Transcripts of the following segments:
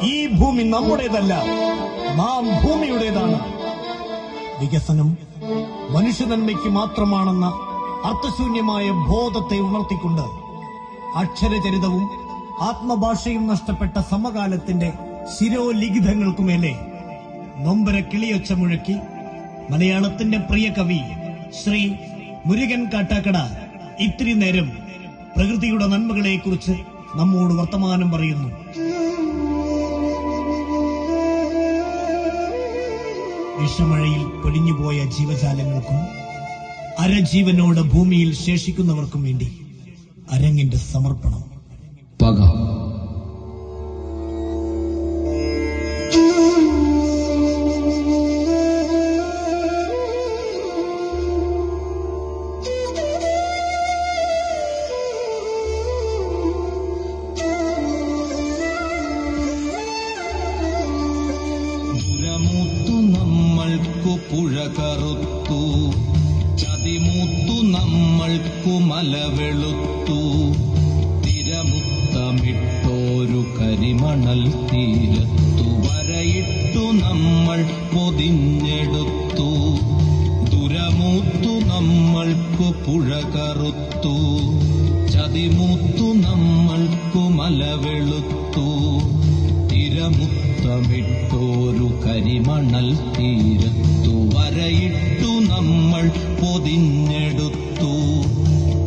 ഈ ഭൂമി നമ്മുടേതല്ല, നാം ഭൂമിയുടേതാണ്. വികസനം മനുഷ്യനന്മയ്ക്ക് മാത്രമാണെന്ന അർത്ഥശൂന്യമായ ബോധത്തെ ഉണർത്തിക്കൊണ്ട് അക്ഷരചരിതവും ആത്മഭാഷയും നഷ്ടപ്പെട്ട സമകാലത്തിന്റെ ശിരോലിഖിതങ്ങൾക്കുമേലെ നൊമ്പര കിളിയൊച്ച മുഴക്കി മലയാളത്തിന്റെ പ്രിയ കവി ശ്രീ മുരുകൻ കാട്ടാക്കട ഇത്തിരി നേരം പ്രകൃതിയുടെ നന്മകളെക്കുറിച്ച് നമ്മോട് വർത്തമാനം പറയുന്നു. വിഷമഴയിൽ പൊലിഞ്ഞുപോയ ജീവജാലങ്ങൾക്കും അരജീവനോട് ഭൂമിയിൽ ശേഷിക്കുന്നവർക്കും വേണ്ടി അരങ്ങിന്റെ സമർപ്പണം. പക നമ്മൾക്കു പുഴ കറുത്തു, ചതിമൂത്തു നമ്മൾക്കു മല വെളുത്തു, തിരമുത്തമിട്ടോരു കരിമണൽ തീരത്തു വരയിട്ടു നമ്മൾ പൊതിഞ്ഞെടുത്തു. ദുരമൂത്തു നമ്മൾക്കു പുഴ കറുത്തു, ചതിമൂത്തു നമ്മൾക്കു മല വെളുത്തു, തിരമുത്തമിട്ടോരു കരിമണൽ തീരത്തു വരയിട്ടു നമ്മൾ പൊതിഞ്ഞെടുത്തു.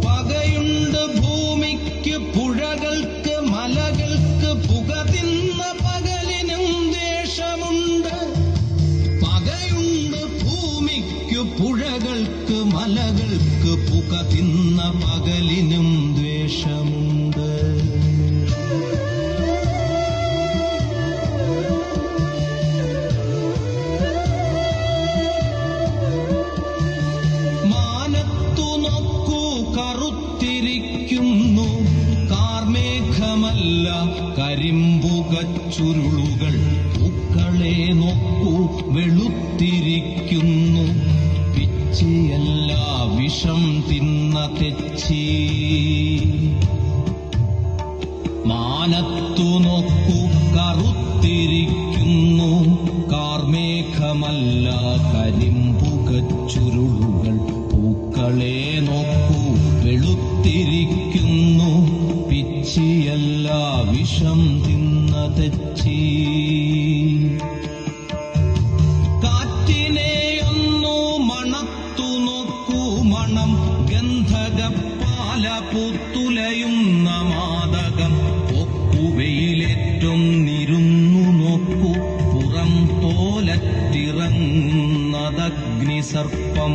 പകയുണ്ട് ഭൂമിക്ക് പുഴകൾക്ക് മലകൾക്ക് പുക തിന്ന പകലിനും ദേഷമുണ്ട്. പകയുണ്ട് ഭൂമിക്ക് പുഴകൾക്ക് മലകൾക്ക് പുക തിന്ന പകലിനും ദ്വേഷമുണ്ട്. കറുത്തിരിക്കുന്നു കാർമേഘമല്ല കരിമ്പുകച്ചുരുളുകൾ, പൂക്കളെ നോക്കൂ വെളുത്തിരിക്കുന്നു. പിച്ചിയല്ല വിഷം തിന്ന തെച്ചി. മാനത്തു നോക്കൂ കറുത്തിരിക്കുന്നു കാർമേഘമല്ല കരിമ്പുകച്ചുരുളുകൾ, പൂക്കളെ നോക്കൂ വെളുത്തിരിക്കുന്നു. പിച്ചിയല്ല വിഷം തിന്ന തെച്ചി. കാറ്റിനെയൊന്നു മണത്തു നോക്കൂ, മണം ഗന്ധകപ്പാല പൂത്തുലയുന്ന മാദകം. പൊക്കുവെയിലേറ്റൊന്നിരുന്നു നോക്കൂ, പുറം തോലറ്റിറങ്ങുന്നതഗ്നിസർപ്പം.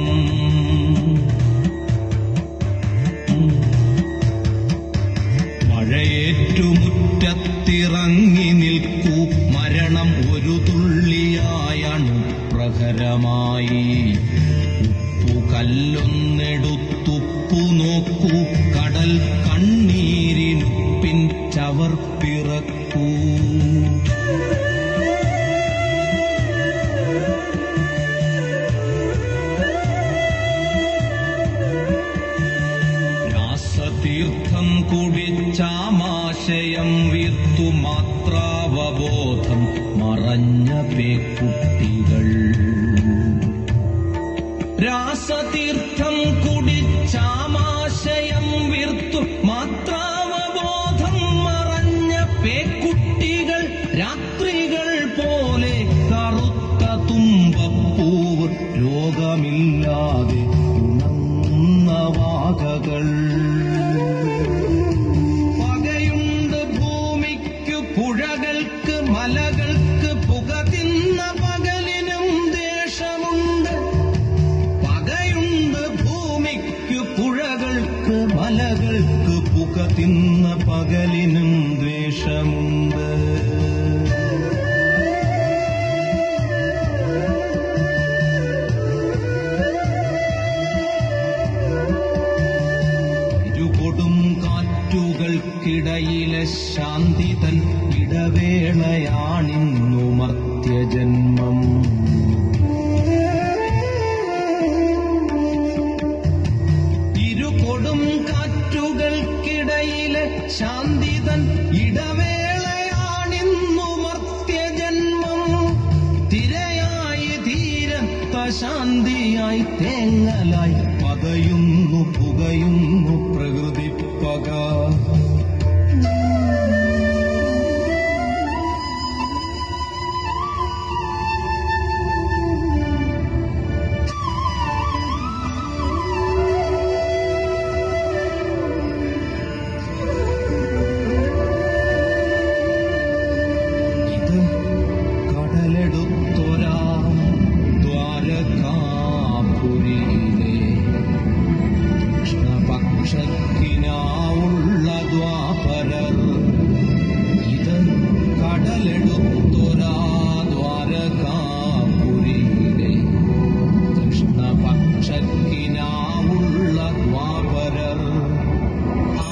മഴയേറ്റുമുറ്റത്തിറങ്ങി നിൽക്കൂ, മരണം ഒരു തുള്ളിയായണു പ്രഹരമായി. ഉപ്പു കല്ലൊന്നെടുത്തുപ്പു നോക്കൂ, കടൽ കണ്ണീരിനുപ്പിൻ ചവർപ്പിറക്കൂ. തീർത്ഥം കുടിച്ചാമാശയം വീർത്തു മാത്രാവബോധം മറഞ്ഞ പേക്കുട്ടികൾ. രാസതീർത്ഥം കുടിച്ചാമാശയം വീർത്തു മാത്രാവബോധം മറഞ്ഞ പേക്കുട്ടികൾ. രാത്രികൾ പോലെ കറുത്ത തുമ്പപ്പൂവ്, രോഗമില്ലാതെ ഉണങ്ങുന്ന വാകകൾ. പകയുണ്ട് ഭൂമിക്ക് പുഴകൾക്ക് മലകൾക്ക് പുക തിന്ന പകലിനും ദേഷമുണ്ട്. പകയുണ്ട് ഭൂമിക്ക് പുഴകൾക്ക് മലകൾക്ക് പുക തിന്ന പകലിനും ദ്വേഷമുണ്ട്. കൊടും കാറ്റുകൾക്കിടയിലെ ശാന്തി തൻ ഇടവേളയാണിന്നു മർത്യജന്മം. ഇരുകൊടും കാറ്റുകൾക്കിടയിലെ ശാന്തി തൻ ഇടവേളയാണിന്നു മർത്യജന്മം. അശാന്തിയായി തേങ്ങലായി പതയുന്നു പുകയുന്നു പ്രകൃതിപ്പക. കടലെടുത്തൊരാ ദ്വാരകാപുരിയിലെ കൃഷ്ണപക്ഷത്തിനാവുള്ള ദ്വാപരർ. ഇത് കടലെടുത്തൊരാ ദ്വാരകാപുരിയിലെ കൃഷ്ണപക്ഷത്തിനാവുള്ള ദ്വാപരർ.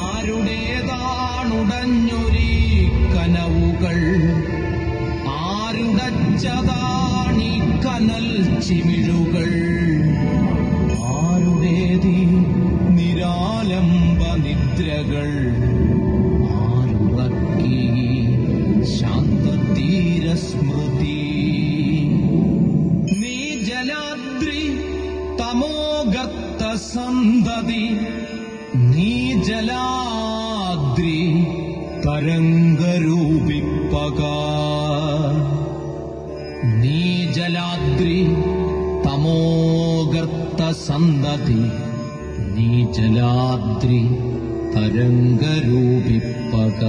ആരുടേതാണുടഞ്ഞൊരീ കനവുകൾ, ആരുടച്ചതാണീ കനൽ ചിമിഴുകൾ, ആരുടേതീ നിരാലംബ നിദ്രകൾ, ആരുറക്കി ശാന്തതീരസ്മൃതി. നീ ജലാദ്രി തമോഗർത്ത സന്തതി, നീ ജലാദ്രി തരംഗരൂപിപ്പക. നീ ജലാദ്രി തമോഗർത്ത സന്തതി, നീ ജലാദ്രി തരംഗരൂപിപ്പക.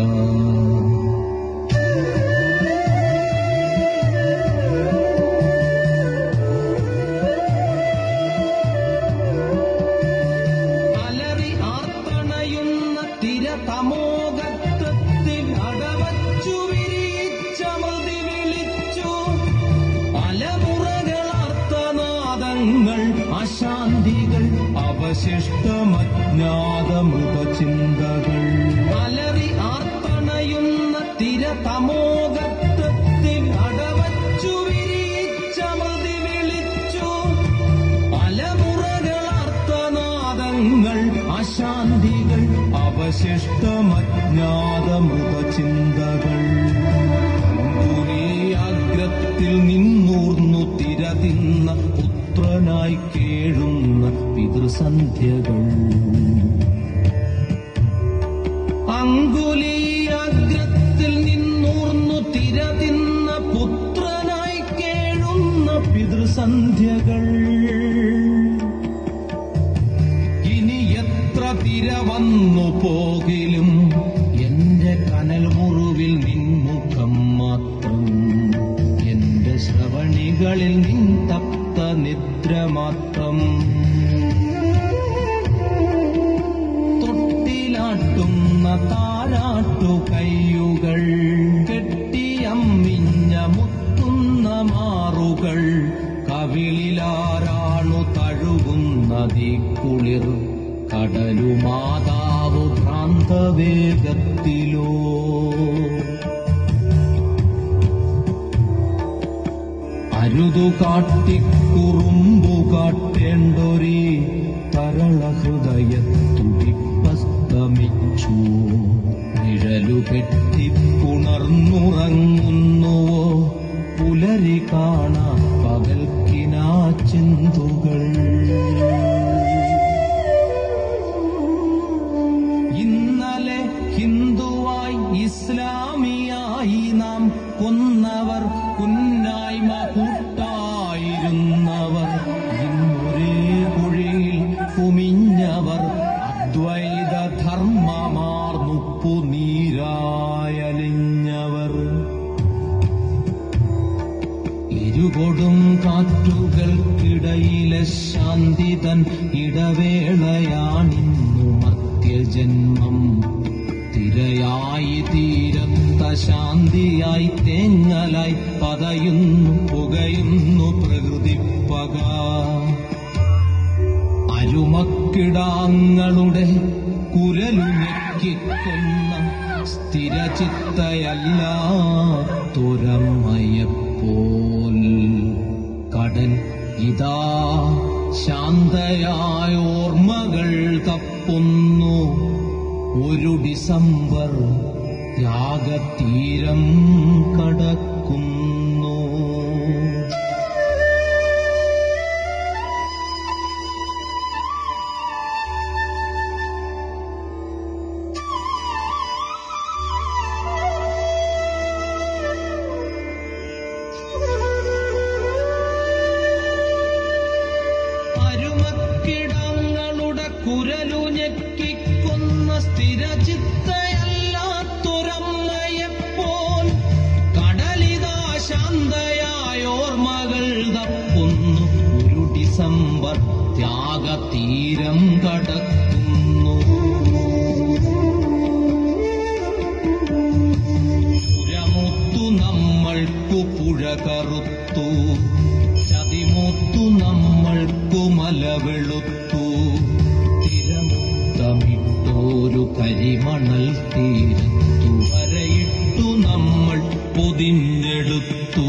അലറി ആർത്തണയുന്ന തിരതമോഗത്വത്തിൽ അടവച്ചു വിരിച്ചമൃതി വിളിച്ചു. അലമുറകളാർത്തനാദങ്ങൾ അശാന്തികൾ അവശിഷ്ടമജ്ഞാതമൃതചിന്തകൾ. അലറി ആർത്തണയുന്ന തിരതമോഗത്വത്തിൽ അടവച്ചു വിരിച്ചമൃതി വിളിച്ചു. അലമുറകളാർത്തനാദങ്ങൾ അശാന്തികൾ അവശിഷ്ടമജ്ഞാതമൃതചിന്തകൾ. അങ്കുലീയാഗ്രത്തിൽ നിന്നൂർന്നു തിരതിന്ന പുത്രനായി കേഴുന്ന പിതൃസന്ധ്യകൾ. അങ്കുലീയാഗ്രത്തിൽ നിന്നൂർന്നു തിരതിന്ന പുത്രനായി കേഴുന്ന പിതൃസന്ധ്യകൾ. ഇനി എത്ര തിര വന്നു പോകിലും എന്റെ കനൽ മുറിവിൽ നിൻമുഖം മാത്രം, എന്റെ ശ്രവണികളിൽ നിൻ തപ്ത നിദ്ര മാത്രം. തൊട്ടിലാട്ടുന്ന താരാട്ടു കയ്യുകൾ, കെട്ടിയമ്മിഞ്ഞ മുത്തുന്ന മാറുകൾ, കവിളിലാരാണു തഴുകുന്നതീ കുളിർ കടലുമാതാവു ഭ്രാന്തവേഗത്തിലോ. അരുതു കാട്ടിക്കുറുമ്പു കാട്ടേണ്ടൊരീ തരള ഹൃദയത്തുടിപ്പസ്തമിച്ചു. നിഴലു കെട്ടിപ്പുണർന്നുറങ്ങുന്നുവോ പുലരി കാണാ പകൽക്കിനാ ചിന്തുകൾ. ഇന്നലെ ഹിന്ദുവായി ഇസ്ലാമിയായി നാം കൊന്നവർ, കുന്നായ്മ കൂട്ടായിരുന്നവർ, ഇന്നൊരേ കുഴിയിൽ കുമിഞ്ഞവർ, അദ്വൈത ധർമ്മമാർന്നുപ്പു നീരായലിഞ്ഞവർ. ഇരുകൊടും കാറ്റുകൾക്കിടയിലെ ശാന്തിതൻ ഇടവേളയാണിന്നു മർത്യജന്മം. തിരയായി തീരത്ത ശാന്തിയായി തേങ്ങലായി പതയുന്നു പുകയുന്നു പ്രകൃതിപ്പക. അരുമക്കിടാങ്ങളുടെ കുരലുഞ്ഞെക്കിക്കൊന്ന സ്ഥിരചിത്തയല്ലാത്തൊരമ്മയെപ്പോൽ കടൽ ഇതാ ശാന്തയായ ഓർമ്മകൾ തപ്പുന്നു. ഒരു ഡിസംബർ ത്യാഗതീരം കടക്കുന്നു. ഡിസംബർ ത്യാഗതീരം കടക്കുന്നു. പുരമുത്തു നമ്മൾക്കു പുഴ കറുത്തു, ചതിമുത്തു നമ്മൾക്കു മല വെളുത്തു. തിരമുത്തമിട്ടോരു കരിമണൽ തീരത്തു വരയിട്ടു നമ്മൾ പൊതിഞ്ഞെടുത്തു.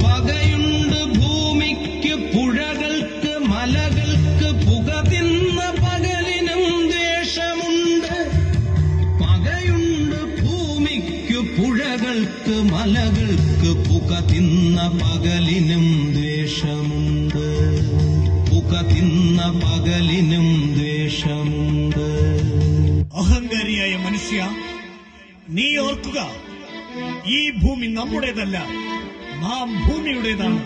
പകയുണ്ട് ഭൂമിക്ക് പുഴകൾക്ക് മലകൾക്ക് പുക തിന്ന പകലിനും ദ്വേഷമുണ്ട്. പകയുണ്ട് ഭൂമിക്ക് പുഴകൾക്ക് മലകൾക്ക് പുക തിന്ന പകലിനും ദ്വേഷമുണ്ട്. പുക തിന്ന പകലിനും ദ്വേഷമുണ്ട്. അഹങ്കാരിയായ മനുഷ്യ, നീ ഓർക്കുക, ഈ ഭൂമി നമ്മുടേതല്ല, നാം ഭൂമിയുടേതാണ്.